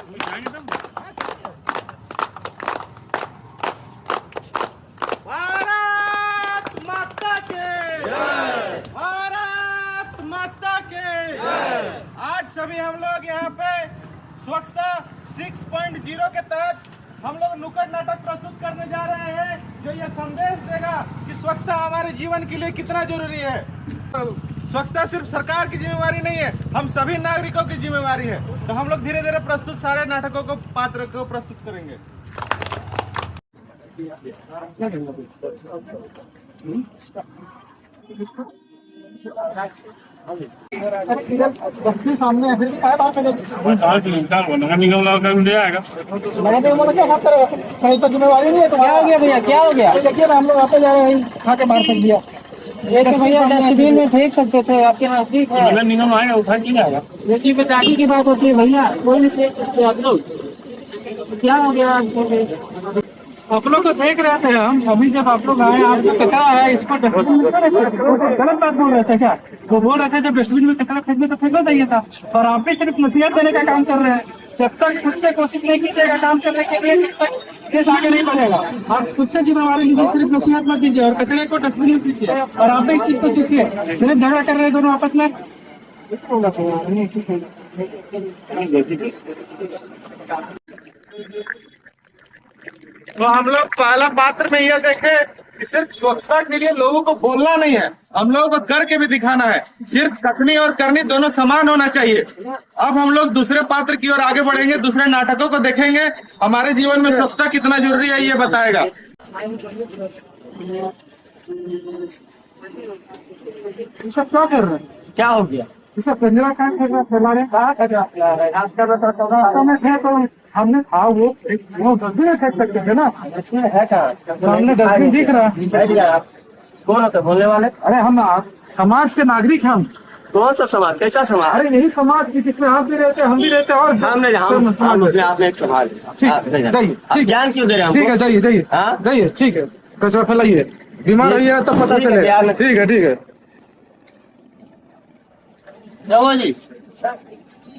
भारत माता के जय, भारत माता के जय। आज सभी हम लोग यहाँ पे स्वच्छता 6.0 के तहत हम लोग नुक्कड़ नाटक प्रस्तुत करने जा रहे हैं, जो ये संदेश देगा कि स्वच्छता हमारे जीवन के लिए कितना जरूरी है। स्वच्छता सिर्फ सरकार की जिम्मेवारी नहीं है, हम सभी नागरिकों की जिम्मेवारी है। तो हम लोग धीरे धीरे प्रस्तुत सारे नाटकों को पात्र को प्रस्तुत करेंगे। सामने फिर भी बाहर क्या जिम्मेवारी नहीं है। तो क्या हो गया भैया, क्या हो गया? देखिए ना, हम लोग आते जा रहे हैं, खा के बाहर फेंक दिया। ये तो भैया डस्टबिन में फेंक सकते थे, आपके नजदीक है। निगम आएगा उठा के जाएगा। ये बताने की बात होती है भैया, कोई नहीं फेंक सकते आप लोग। क्या हो गया? आप लोग तो फेंक रहे थे, हम अभी जब आप लोग आए, आपको कचरा है, इसको डस्टबिन में गलत बात बोल रहे थे क्या? वो बोल रहे थे जब डस्टबिन में कचरा फेंकने तो फेंकना चाहिए था, और आप भी सिर्फ नसीहत देने का काम कर रहे हैं। जब तक खुद से कोशिश नहीं कीजिएगा काम करने के लिए, तब तक केस आगे नहीं बढ़ेगा। आप खुद से जिम्मेवारी लीजिए, सिर्फ नसीहत मत दीजिए और कचरे को डस्टबिन में दीजिए, और आप भी इस चीज को सीखिए। सिर्फ झगड़ा कर रहे हैं दोनों आपस में। तो हम लोग पहला पात्र में यह देखे कि सिर्फ स्वच्छता के लिए लोगों को बोलना नहीं है, हम लोगों को करके भी दिखाना है। सिर्फ कथनी और करनी दोनों समान होना चाहिए। अब हम लोग दूसरे पात्र की ओर आगे बढ़ेंगे, दूसरे नाटकों को देखेंगे। हमारे जीवन में स्वच्छता कितना जरूरी है ये बताएगा। सब क्या कर रहे हैं? क्या हो गया? इसका पिंजरा काम कर रहा है, फैलाने का हमने था वो डस्टबिन फेंक सकते थे ना। सामने डस्टबिन दिख रहा है। कौन होता बोलने वाले? अरे हम समाज के नागरिक हैं। हम कौन सा समाज? कैसा समाज? अरे यही समाज जिसमें आप भी रहते हैं, हम भी रहते हैं, और आप एक समाज। ज्ञान क्यों दे रहे हैं? ठीक है, जाइए जाइए जाइए, ठीक है। कचरा फैलाइए, बीमार रहिए तो पता चलेगा। ठीक है ठीक है। क्या हुआ जी?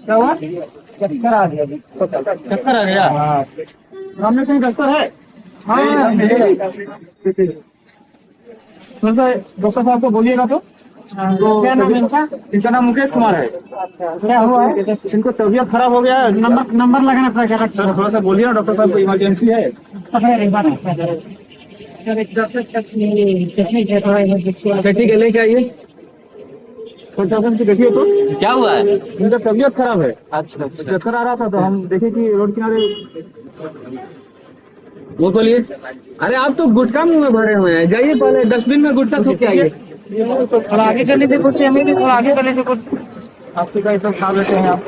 क्या हुआ? चक्कर आ गया। चक्कर आ गया? सामने कहीं डॉक्टर है? हाँ, डॉक्टर साहब को बोलिएगा। तो क्या नाम है इनका? इनका नाम मुकेश कुमार है। क्या हुआ है? इनको तबीयत खराब हो गया है। नंबर लगाना पड़ेगा सर, थोड़ा सा बोलिए ना। डॉक्टर साहब को इमरजेंसी है। चटनी के लेके आइए। देखिए तो क्या हुआ है? इनका तबीयत खराब है। अच्छा, चक्कर आ रहा था तो हम देखे कि रोड किनारे। वो बोलिए। अरे आप तो गुटखा मुंह में भरे हुए हैं, जाइए पहले डस्टबिन में गुटखा थूक के आइए। थोड़ा आगे चलने की कुछ, हमें भी थोड़ा आगे चलने की कुछ। आपके का सब खा लेते हैं आप।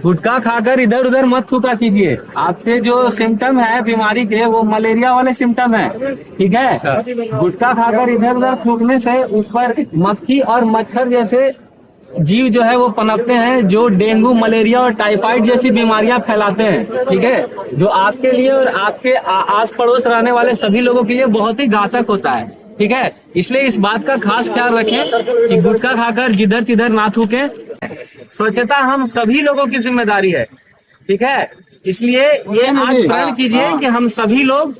गुटखा खाकर इधर उधर मत थूका कीजिए। आपके जो सिम्टम है बीमारी के, वो मलेरिया वाले सिम्टम है, ठीक है? गुटखा खाकर इधर उधर थूकने से उस पर मक्खी और मच्छर जैसे जीव जो है वो पनपते हैं, जो डेंगू, मलेरिया और टाइफाइड जैसी बीमारियां फैलाते हैं, ठीक है? जो आपके लिए और आपके आस पड़ोस रहने वाले सभी लोगों के लिए बहुत ही घातक होता है, ठीक है? इसलिए इस बात का खास ख्याल रखें कि गुटखा खाकर जिधर तिधर ना थूके। स्वच्छता हम सभी लोगों की जिम्मेदारी है, ठीक है? इसलिए ये आज प्रण कीजिए कि हम सभी लोग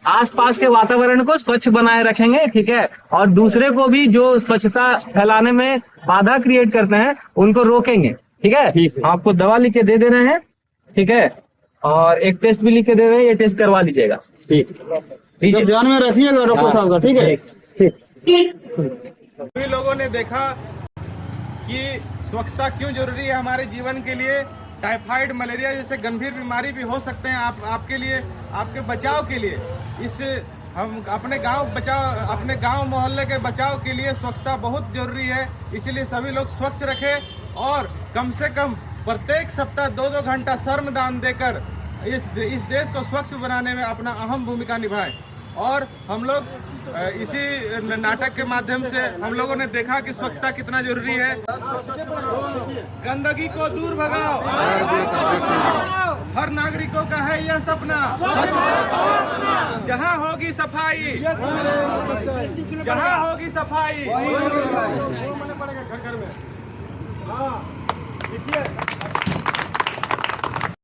आसपास के वातावरण को स्वच्छ बनाए रखेंगे, ठीक है? और दूसरे को भी जो स्वच्छता फैलाने में बाधा क्रिएट करते हैं उनको रोकेंगे, ठीक है? आपको दवा लिख के दे रहे हैं, ठीक है? और एक टेस्ट भी लिख के दे रहे हैं, ये टेस्ट करवा लीजिएगा। ठीक, ध्यान में रखिएगा डॉक्टर साहब का, ठीक है? सभी लोगों ने देखा कि स्वच्छता क्यों जरूरी है हमारे जीवन के लिए। टाइफाइड, मलेरिया जैसे गंभीर बीमारी भी हो सकते हैं आपके लिए, आपके बचाव के लिए। इस हम अपने गांव मोहल्ले के बचाव के लिए स्वच्छता बहुत जरूरी है। इसीलिए सभी लोग स्वच्छ रखें और कम से कम प्रत्येक सप्ताह 2-2 घंटा श्रमदान देकर इस देश को स्वच्छ बनाने में अपना अहम भूमिका निभाएं। और हम लोग इसी नाटक के माध्यम से हम लोगों ने देखा कि स्वच्छता कितना जरूरी है। गंदगी को दूर भगाओ, हर नागरिकों का है यह सपना। जहां होगी सफाई, जहां होगी सफाई, घर घर में।